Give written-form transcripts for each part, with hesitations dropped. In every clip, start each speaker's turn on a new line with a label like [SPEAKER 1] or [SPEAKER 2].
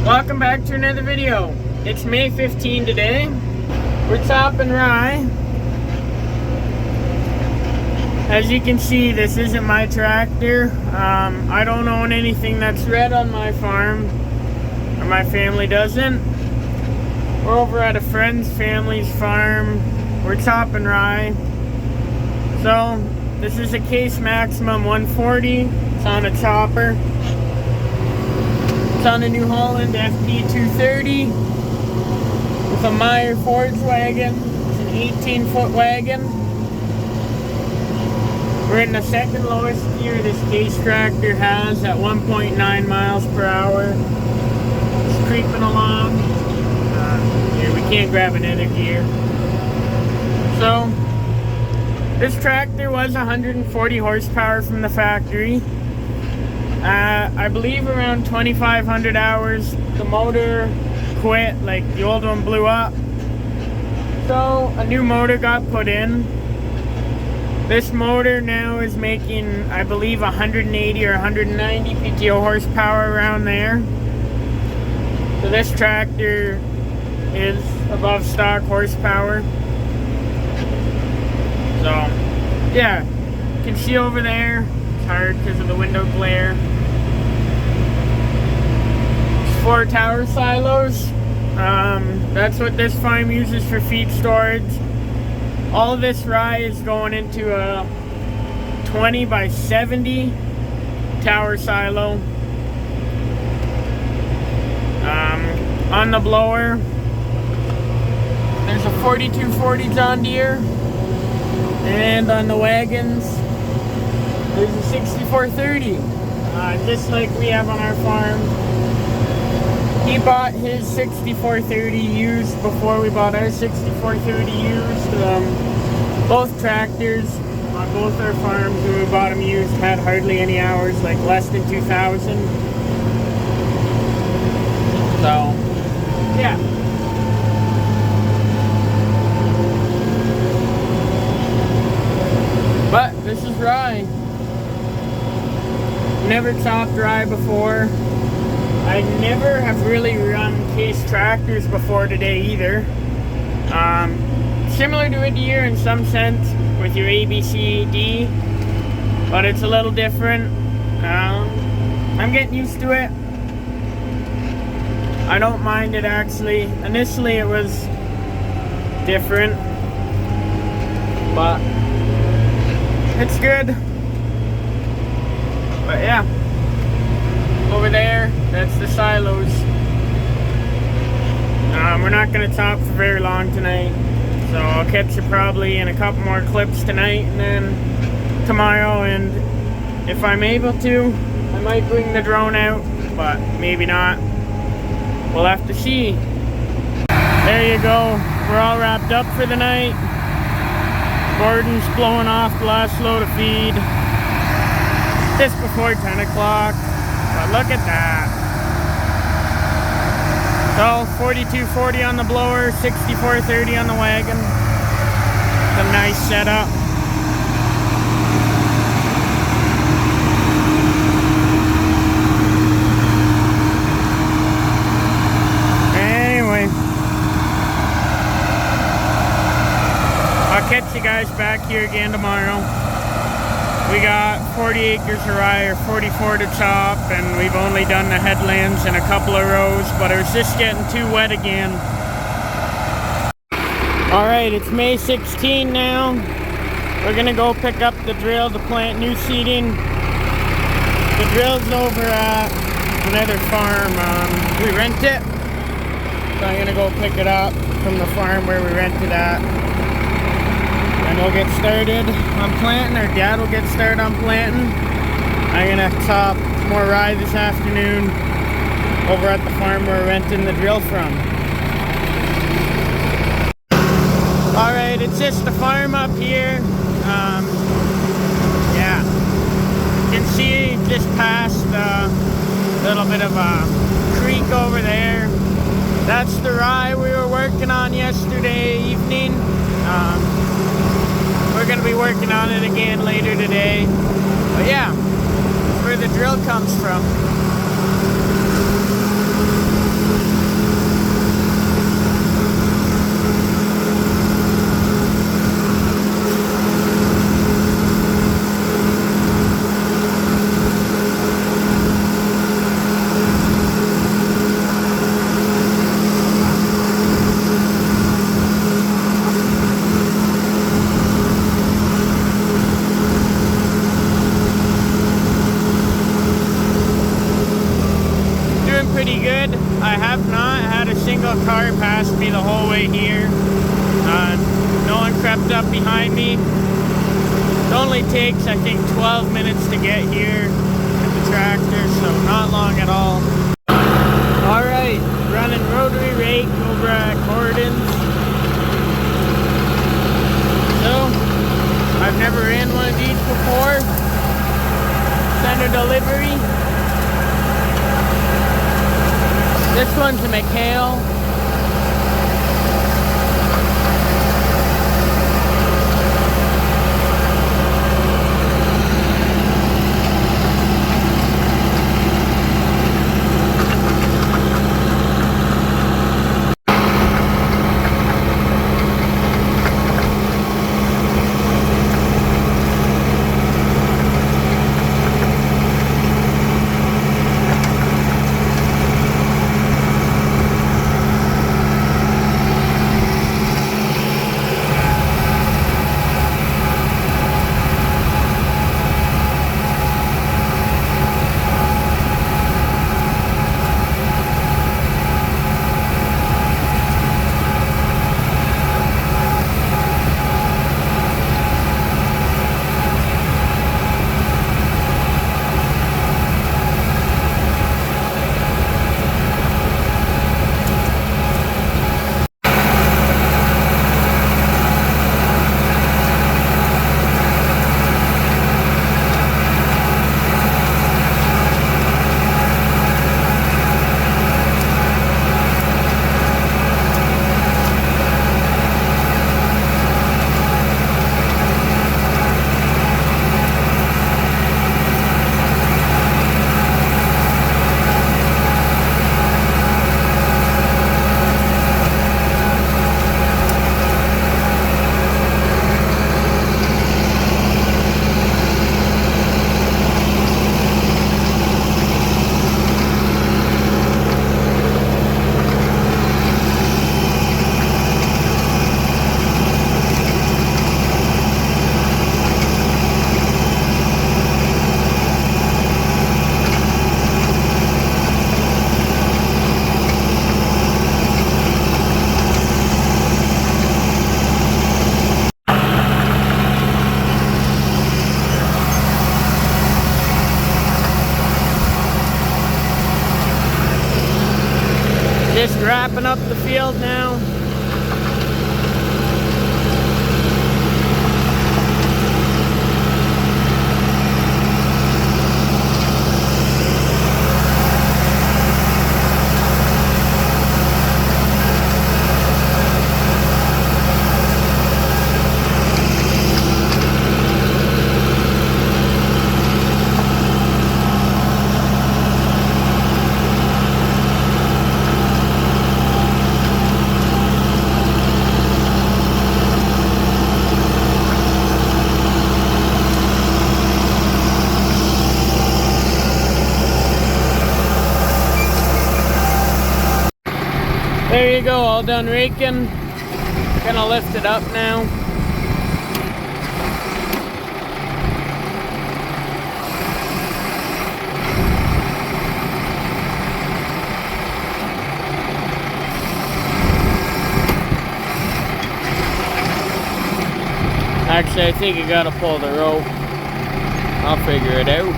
[SPEAKER 1] Welcome back to another video. It's May 15 today. We're chopping rye. As you can see, this isn't my tractor. I don't own anything that's red on my farm, or my family doesn't. We're over at a friend's family's farm. We're chopping rye. So this is a Case Maximum 140. It's on a chopper. It's on a New Holland FD 230 with a Meyer forage wagon. It's an 18-foot wagon. We're in the second lowest gear this Case tractor has at 1.9 miles per hour. It's creeping along. Here, we can't grab another gear. So, this tractor was 140 horsepower from the factory. I believe around 2,500 hours. The motor quit, like the old one blew up. So a new motor got put in. This motor now is making, I believe, 180 or 190 PTO horsepower around there. So this tractor is above stock horsepower. So, yeah, you can see over there. It's hard because of the window glare. 4 tower silos. That's what this farm uses for feed storage. All of this rye is going into a 20 by 70 tower silo. On the blower, there's a 4240 John Deere, and on the wagons, there's a 6430, just like we have on our farm. He bought his 6430 used before we bought our 6430 used. Both tractors on both our farms when we bought them used had hardly any hours, like less than 2,000. So, yeah. But this is rye. Never chopped rye before. I never have really run Case tractors before today either. Similar to a Deere in some sense with your ABCD, but it's a little different. I'm getting used to it. I don't mind it actually. Initially it was different, but it's good. But yeah. Over there, that's the silos. We're not going to chop for very long tonight, so I'll catch you probably in a couple more clips tonight and then tomorrow, and if I'm able to, I might bring the drone out, but maybe not. We'll have to see. There you go. We're all wrapped up for the night. Gordon's blowing off the last load of feed just before 10 o'clock. But look at that. So 4240 on the blower, 6430 on the wagon. It's a nice setup. Anyway, I'll catch you guys back here again tomorrow. We got 40 acres of rye, or 44 to chop, and we've only done the headlands in a couple of rows, but it was just getting too wet again. Alright, it's May 16 now. We're gonna go pick up the drill to plant new seeding. The drill's over at another farm. We rent it, so I'm gonna go pick it up from the farm where we rented at. And we'll get started on planting, or Dad will get started on planting. I'm gonna chop more rye this afternoon over at the farm we're renting the drill from. Alright, it's just the farm up here. Yeah. You can see just past a little bit of a creek over there. That's the rye we were working on yesterday evening. We're going to be working on it again later today. But yeah, that's where the drill comes from. good. I have not had a single car pass me the whole way here. No one crept up behind me. It only takes, I think, 12 minutes to get here with the tractor, so not long at all. Alright, running rotary rake over at Gordon's. So, I've never ran one of these before. Center delivery. This one's a McHale. Just wrapping up the field now. There you go, all done raking. Gonna lift it up now. Actually, I think you gotta pull the rope. I'll figure it out.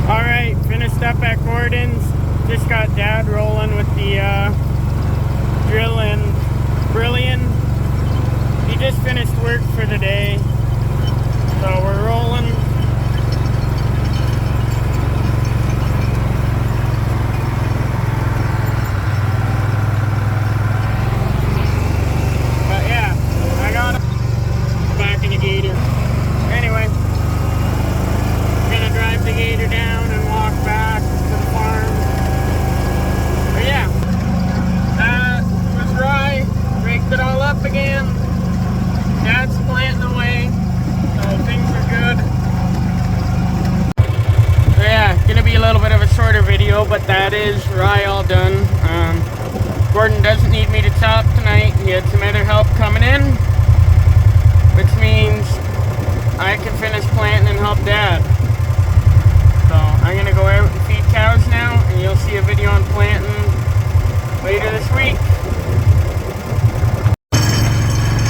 [SPEAKER 1] Alright, finished up at Gordon's. Just got Dad rolling with the drill and Brillion. He just finished work for the day, so we're rolling. But yeah, I got him back in the Gator. Anyway, I'm gonna drive the Gator down and walk back to the farm. But yeah, that was Rye. Raked it all up again. Dad's planting away, so things are good. So yeah, gonna be a little bit of a shorter video, but that is Rye all done. Gordon doesn't need me to chop tonight. He had some other help coming in, which means I can finish planting and help Dad. So I'm gonna go out and feed cows now, and you'll see a video on planting later this week.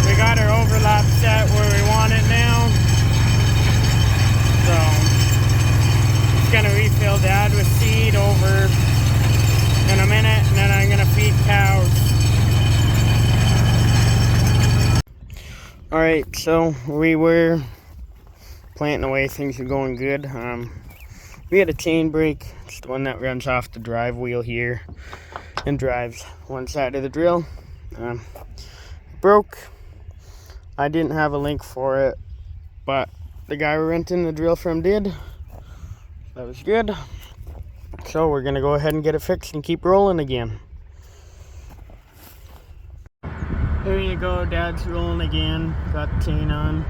[SPEAKER 1] We got our overlap set where we want it now. So, just gonna refill Dad with seed over in a minute, and then I'm gonna feed cows. Alright, so we were planting away, things are going good. We had a chain brake. It's the one that runs off the drive wheel here and drives one side of the drill. It broke. I didn't have a link for it, but the guy we're renting the drill from did. That was good. So we're gonna go ahead and get it fixed and keep rolling again. There you go, Dad's rolling again. Got the chain on.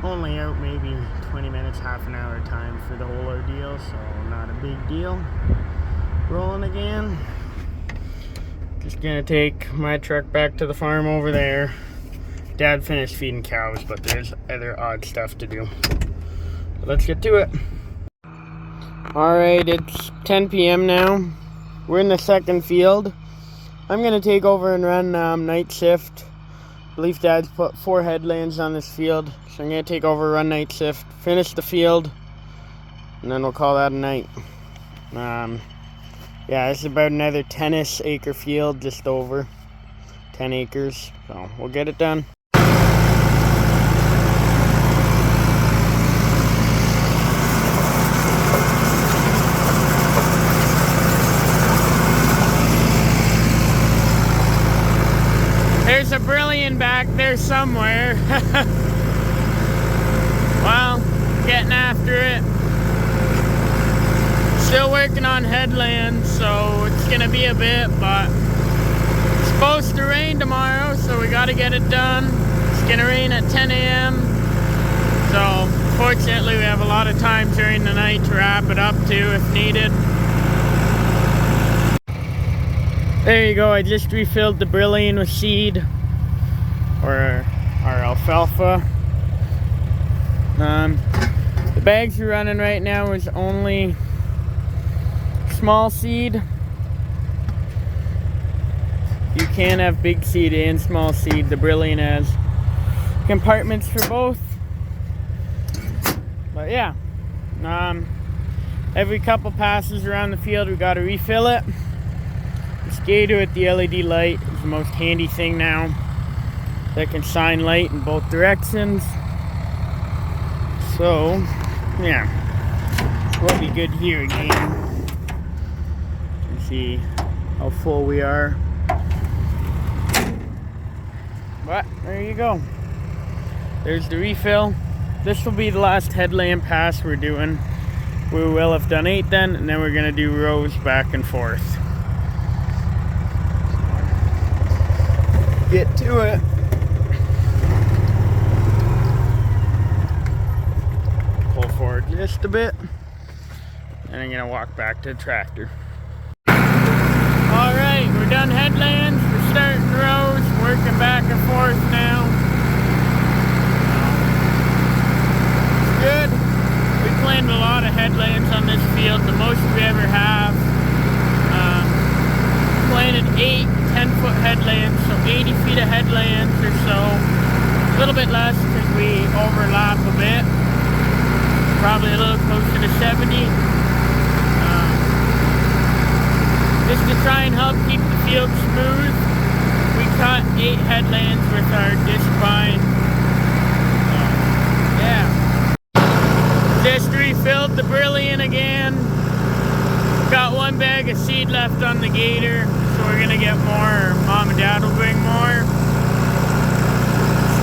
[SPEAKER 1] Only out maybe 20 minutes, half an hour time for the whole ordeal, so not a big deal. Rolling again. Just gonna take my truck back to the farm over there. Dad finished feeding cows, but there's other odd stuff to do. So let's get to it. Alright, it's 10 p.m. now. We're in the second field. I'm gonna take over and run night shift. I believe Dad's put 4 headlands on this field, so I'm gonna take over, run night shift, finish the field, and then we'll call that a night. Yeah, this is about another 10-ish acre field, just over 10 acres, so we'll get it done. There's a Brilliant back there somewhere. Well, getting after it. Still working on headlands, so it's gonna be a bit, but it's supposed to rain tomorrow, so we gotta get it done. It's gonna rain at 10 a.m. So, fortunately, we have a lot of time during the night to wrap it up too, if needed. There you go, I just refilled the Brilliant with seed, or our alfalfa. The bags we're running right now is only small seed. You can have big seed and small seed. The Brilliant has compartments for both. But yeah, every couple passes around the field we got to refill it. The Skater with the LED light is the most handy thing now. That can shine light in both directions. So, yeah, we'll be good here again. You can see how full we are. But there you go. There's the refill. This will be the last headland pass we're doing. We will have done 8 then, and then we're gonna do rows back and forth. Get to it. Pull forward just a bit, and I'm gonna walk back to the tractor. Alright, we're done headlands, we're starting rows, working back and forth now. It's good. We planned a lot of headlands on this field, the most we ever have. Planted 8 10-foot headlands, so 80 feet of headlands or so. A little bit less because we overlap a bit. Probably a little closer to 70. Just to try and help keep the field smooth, we cut 8 headlands with our disc vine. Yeah. Just refilled the Brilliant again. Got 1 bag of seed left on the Gator, so we're gonna get more. Mom and Dad will bring more.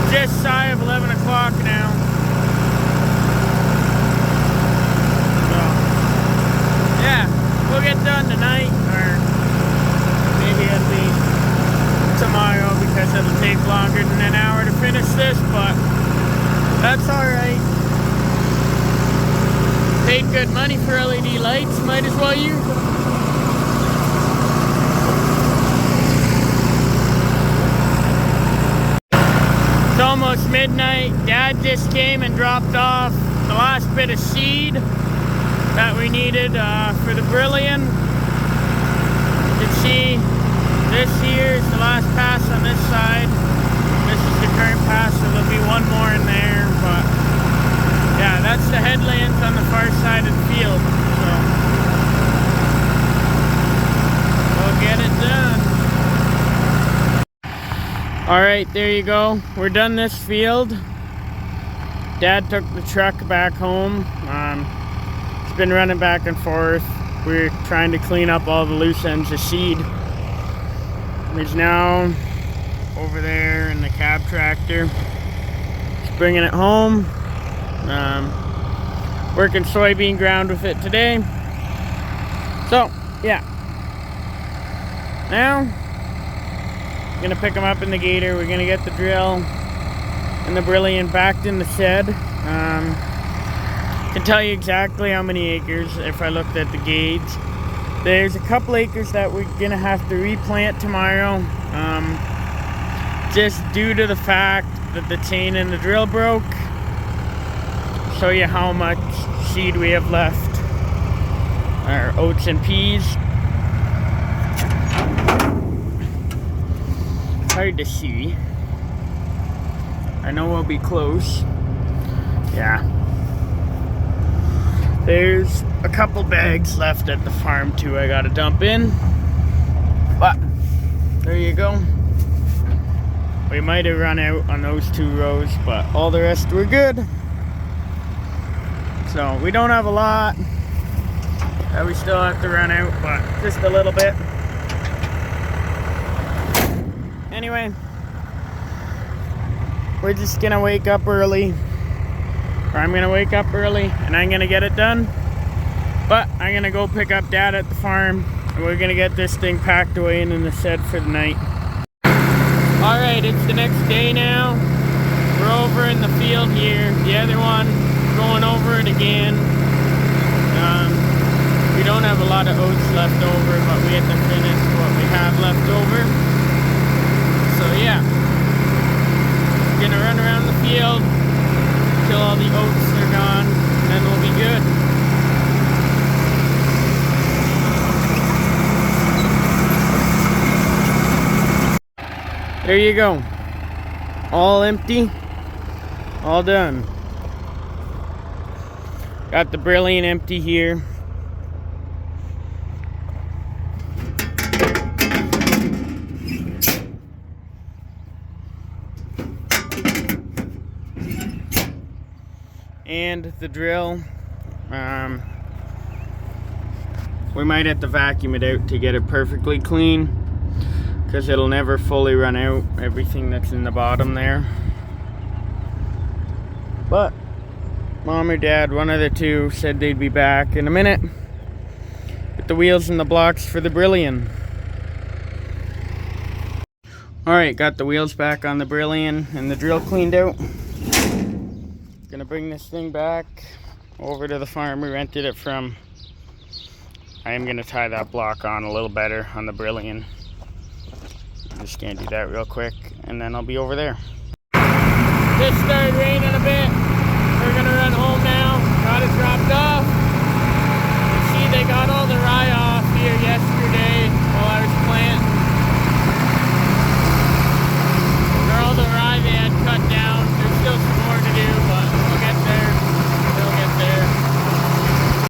[SPEAKER 1] It's just shy of 11 o'clock now. So, yeah, we'll get done tonight, or maybe it'll be tomorrow because it'll take longer than an hour to finish this, but that's alright. Paid good money for LED lights, might as well use them. It's almost midnight. Dad just came and dropped off the last bit of seed. that we needed for the Brillion. You can see this here is the last pass on this side. This is the current pass, so there'll be one more in there. But yeah, that's the headlands on the far side of the field. So we'll get it done. Alright, there you go. We're done this field. Dad took the truck back home. It's been running back and forth. We're trying to clean up all the loose ends of seed. He's now over there in the cab tractor. He's bringing it home. Working soybean ground with it today. So, yeah. Now, I'm gonna pick them up in the gator. We're gonna get the drill and the Brillion backed in the shed. Can tell you exactly how many acres if I looked at the gauge. There's a couple acres that we're gonna have to replant tomorrow, just due to the fact that the chain in the drill broke. Show you how much seed we have left. Our oats and peas. Hard to see. I know we'll be close. Yeah. There's a couple bags left at the farm too I gotta dump in. But there you go. We might have run out on those 2 rows, but all the rest were good. So we don't have a lot that we still have to run out, but just a little bit. Anyway, we're just gonna wake up early, or I'm gonna wake up early and I'm gonna get it done. But I'm gonna go pick up Dad at the farm and we're gonna get this thing packed away and in the shed for the night. Alright, it's the next day now. We're over in the field here. The other one, going over it again. We don't have a lot of oats left over, but we had to finish what we have left over. So yeah, we're gonna run around the field till all the oats are gone, and then we'll be good. There you go. All empty, all done. Got the Brillion empty here. And the drill, we might have to vacuum it out to get it perfectly clean, because it'll never fully run out everything that's in the bottom there. But Mom or Dad, one of the two, said they'd be back in a minute with the wheels and the blocks for the Brillion. Alright, got the wheels back on the Brillion and the drill cleaned out. Gonna bring this thing back over to the farm we rented it from. I am gonna tie that block on a little better on the Brillion. I'm just gonna do that real quick and then I'll be over there. Just started raining a bit. We're gonna run home now. Got it dropped off.